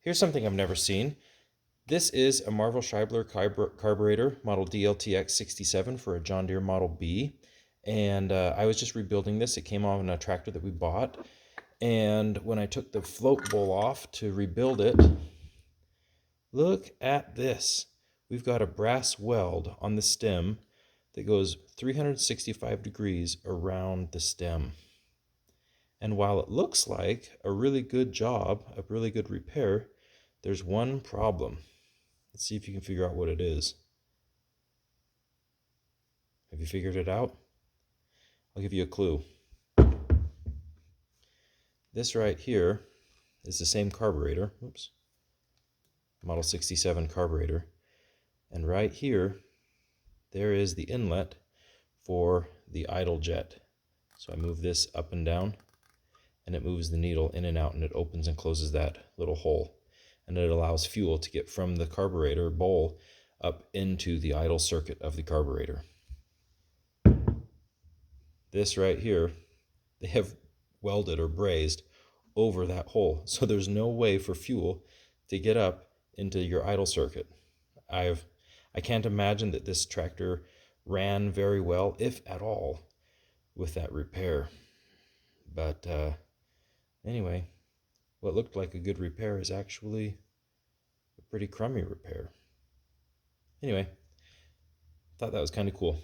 Here's something I've never seen. This is a Marvel Schebler carburetor, model DLTX67 for a John Deere Model B. And I was just rebuilding this. It came on a tractor that we bought. And when I took the float bowl off to rebuild it, look at this. We've got a brass weld on the stem that goes 365 degrees around the stem. And while it looks like a really good job, a really good repair, there's one problem. Let's see if you can figure out what it is. Have you figured it out? I'll give you a clue. This right here is the same carburetor. Oops. Model 67 carburetor. And right here, there is the inlet for the idle jet. So I move this up and down, and it moves the needle in and out, and it opens and closes that little hole. And it allows fuel to get from the carburetor bowl up into the idle circuit of the carburetor. This right here, they have welded or brazed over that hole. So there's no way for fuel to get up into your idle circuit. I can't imagine that this tractor ran very well, if at all, with that repair. But anyway, what looked like a good repair is actually a pretty crummy repair. Anyway, thought that was kind of cool.